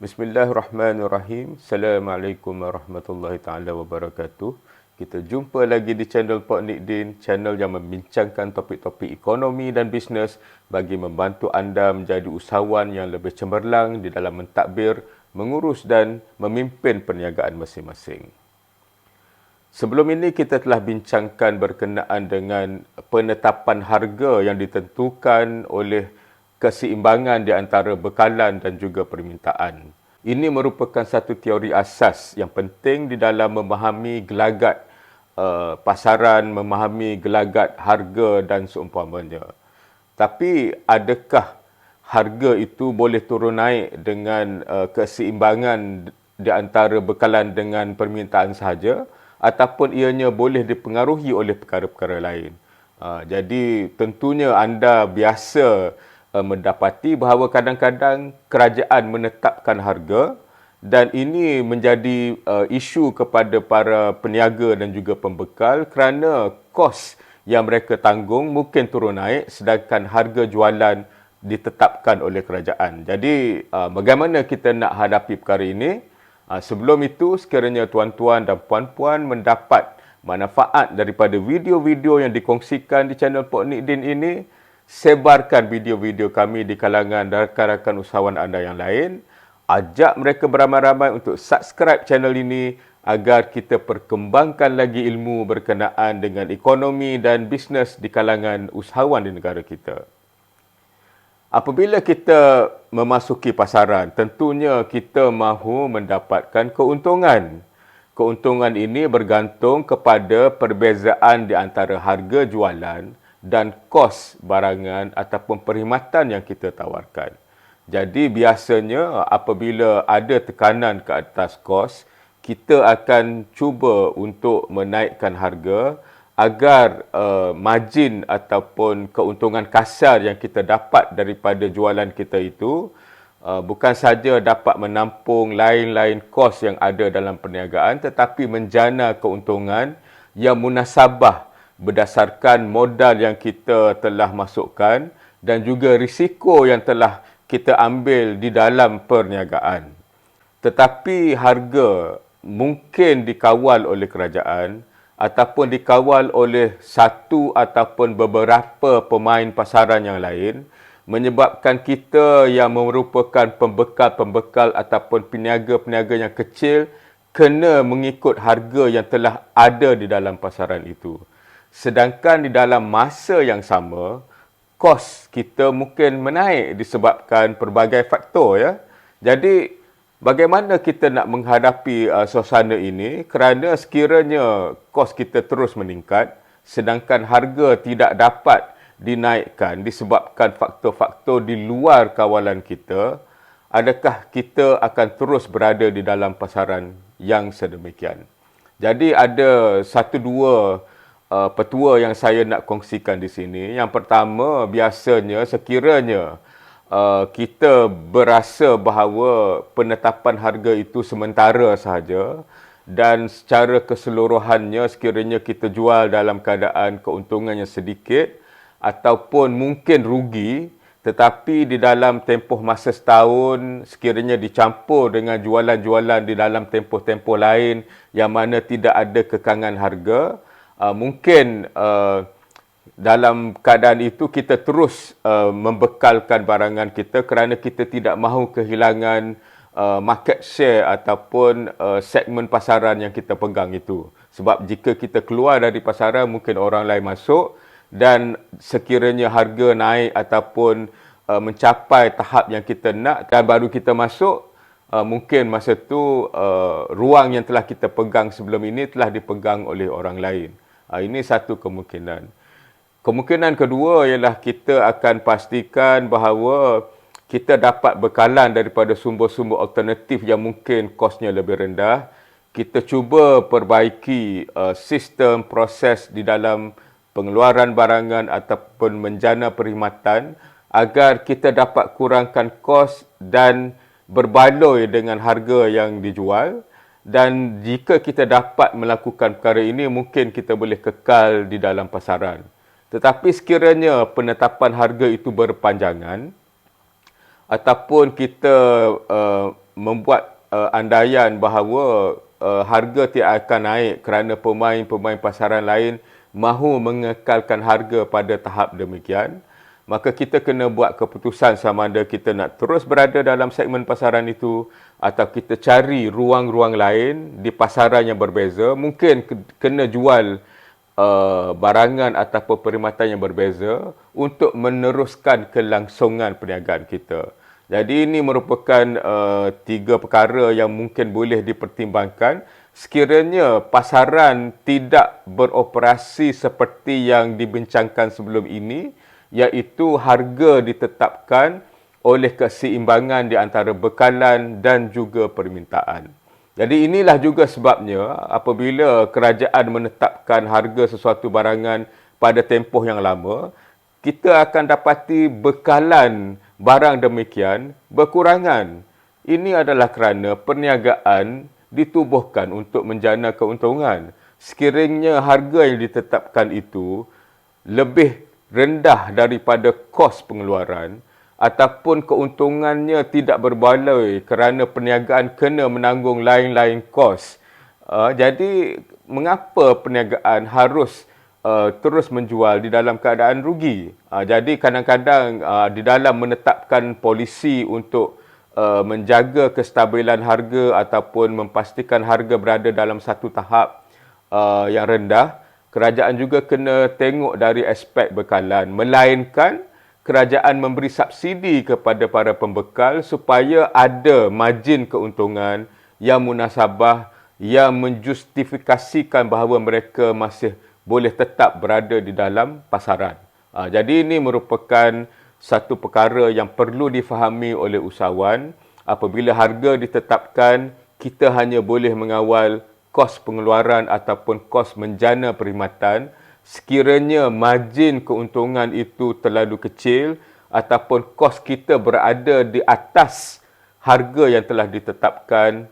Bismillahirrahmanirrahim. Assalamualaikum warahmatullahi taala wabarakatuh. Kita jumpa lagi di channel Pak Nikdin, channel yang membincangkan topik-topik ekonomi dan bisnes bagi membantu anda menjadi usahawan yang lebih cemerlang di dalam mentadbir, mengurus dan memimpin perniagaan masing-masing. Sebelum ini kita telah bincangkan berkenaan dengan penetapan harga yang ditentukan oleh keseimbangan di antara bekalan dan juga permintaan. Ini merupakan satu teori asas yang penting di dalam memahami gelagat pasaran, memahami gelagat harga dan seumpamanya. Tapi adakah harga itu boleh turun naik dengan keseimbangan di antara bekalan dengan permintaan sahaja, ataupun ianya boleh dipengaruhi oleh perkara-perkara lain? Jadi tentunya anda biasa mendapati bahawa kadang-kadang kerajaan menetapkan harga dan ini menjadi isu kepada para peniaga dan juga pembekal kerana kos yang mereka tanggung mungkin turun naik sedangkan harga jualan ditetapkan oleh kerajaan. Jadi bagaimana kita nak hadapi perkara ini? Sebelum itu, sekiranya tuan-tuan dan puan-puan mendapat manfaat daripada video-video yang dikongsikan di channel Pak Nikdin ini, sebarkan video-video kami di kalangan rakan-rakan usahawan anda yang lain. Ajak mereka beramai-ramai untuk subscribe channel ini agar kita perkembangkan lagi ilmu berkenaan dengan ekonomi dan bisnes di kalangan usahawan di negara kita. Apabila kita memasuki pasaran, tentunya kita mahu mendapatkan keuntungan. Keuntungan ini bergantung kepada perbezaan di antara harga jualan dan kos barangan ataupun perkhidmatan yang kita tawarkan. Jadi biasanya apabila ada tekanan ke atas kos, kita akan cuba untuk menaikkan harga agar margin ataupun keuntungan kasar yang kita dapat daripada jualan kita itu bukan saja dapat menampung lain-lain kos yang ada dalam perniagaan tetapi menjana keuntungan yang munasabah berdasarkan modal yang kita telah masukkan dan juga risiko yang telah kita ambil di dalam perniagaan. Tetapi harga mungkin dikawal oleh kerajaan ataupun dikawal oleh satu ataupun beberapa pemain pasaran yang lain, menyebabkan kita yang merupakan pembekal-pembekal ataupun peniaga-peniaga yang kecil kena mengikut harga yang telah ada di dalam pasaran itu. Sedangkan di dalam masa yang sama, kos kita mungkin menaik disebabkan pelbagai faktor, ya. Jadi bagaimana kita nak menghadapi suasana ini kerana sekiranya kos kita terus meningkat sedangkan harga tidak dapat dinaikkan disebabkan faktor-faktor di luar kawalan kita, adakah kita akan terus berada di dalam pasaran yang sedemikian? Jadi ada satu dua petua yang saya nak kongsikan di sini. Yang pertama, biasanya sekiranya kita berasa bahawa penetapan harga itu sementara sahaja dan secara keseluruhannya sekiranya kita jual dalam keadaan keuntungan yang sedikit ataupun mungkin rugi, tetapi di dalam tempoh masa setahun sekiranya dicampur dengan jualan-jualan di dalam tempoh-tempoh lain yang mana tidak ada kekangan harga, mungkin dalam keadaan itu kita terus membekalkan barangan kita kerana kita tidak mahu kehilangan market share ataupun segmen pasaran yang kita pegang itu. Sebab jika kita keluar dari pasaran, mungkin orang lain masuk dan sekiranya harga naik ataupun mencapai tahap yang kita nak dan baru kita masuk, mungkin masa tu ruang yang telah kita pegang sebelum ini telah dipegang oleh orang lain. Ini satu kemungkinan. Kemungkinan kedua ialah kita akan pastikan bahawa kita dapat bekalan daripada sumber-sumber alternatif yang mungkin kosnya lebih rendah. Kita cuba perbaiki sistem proses di dalam pengeluaran barangan ataupun menjana perkhidmatan agar kita dapat kurangkan kos dan berbaloi dengan harga yang dijual. Dan jika kita dapat melakukan perkara ini, mungkin kita boleh kekal di dalam pasaran. Tetapi sekiranya penetapan harga itu berpanjangan ataupun kita membuat andaian bahawa harga tidak akan naik kerana pemain-pemain pasaran lain mahu mengekalkan harga pada tahap demikian, maka kita kena buat keputusan sama ada kita nak terus berada dalam segmen pasaran itu atau kita cari ruang-ruang lain di pasaran yang berbeza. Mungkin kena jual barangan ataupun perkhidmatan yang berbeza untuk meneruskan kelangsungan perniagaan kita. Jadi ini merupakan 3 perkara yang mungkin boleh dipertimbangkan sekiranya pasaran tidak beroperasi seperti yang dibincangkan sebelum ini, iaitu harga ditetapkan oleh keseimbangan di antara bekalan dan juga permintaan. Jadi inilah juga sebabnya apabila kerajaan menetapkan harga sesuatu barangan pada tempoh yang lama, kita akan dapati bekalan barang demikian berkurangan. Ini adalah kerana perniagaan ditubuhkan untuk menjana keuntungan. Sekiranya harga yang ditetapkan itu lebih rendah daripada kos pengeluaran ataupun keuntungannya tidak berbaloi kerana perniagaan kena menanggung lain-lain kos. Jadi mengapa perniagaan harus terus menjual di dalam keadaan rugi? Jadi kadang-kadang di dalam menetapkan polisi untuk menjaga kestabilan harga ataupun memastikan harga berada dalam satu tahap yang rendah, kerajaan juga kena tengok dari aspek bekalan. Melainkan kerajaan memberi subsidi kepada para pembekal supaya ada margin keuntungan yang munasabah yang menjustifikasikan bahawa mereka masih boleh tetap berada di dalam pasaran. Jadi ini merupakan satu perkara yang perlu difahami oleh usahawan. Apabila harga ditetapkan, kita hanya boleh mengawal kos pengeluaran ataupun kos menjana perkhidmatan. Sekiranya margin keuntungan itu terlalu kecil ataupun kos kita berada di atas harga yang telah ditetapkan,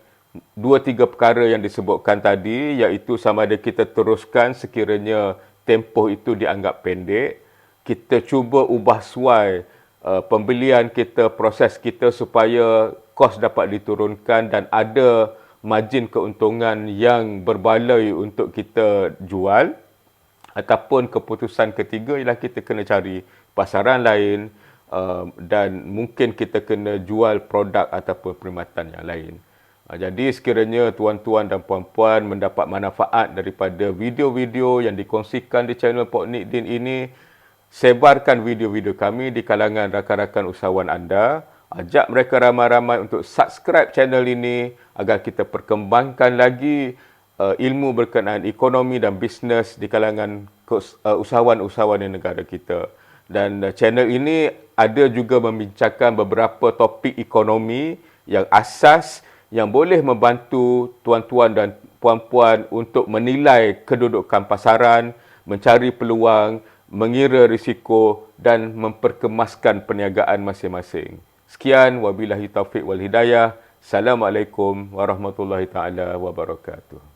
2-3 perkara yang disebutkan tadi, iaitu sama ada kita teruskan sekiranya tempoh itu dianggap pendek, kita cuba ubah suai pembelian kita, proses kita supaya kos dapat diturunkan dan ada margin keuntungan yang berbaloi untuk kita jual. Ataupun keputusan ketiga ialah kita kena cari pasaran lain dan mungkin kita kena jual produk ataupun perkhidmatan yang lain. Jadi sekiranya tuan-tuan dan puan-puan mendapat manfaat daripada video-video yang dikongsikan di channel Pok Nidin ini, sebarkan video-video kami di kalangan rakan-rakan usahawan anda. Ajak mereka ramai-ramai untuk subscribe channel ini agar kita perkembangkan lagi ilmu berkenaan ekonomi dan bisnes di kalangan usahawan-usahawan di negara kita. Dan channel ini ada juga membincangkan beberapa topik ekonomi yang asas yang boleh membantu tuan-tuan dan puan-puan untuk menilai kedudukan pasaran, mencari peluang, mengira risiko dan memperkemaskan perniagaan masing-masing. Sekian, wabillahi taufiq wal hidayah. Assalamualaikum warahmatullahi taala wabarakatuh.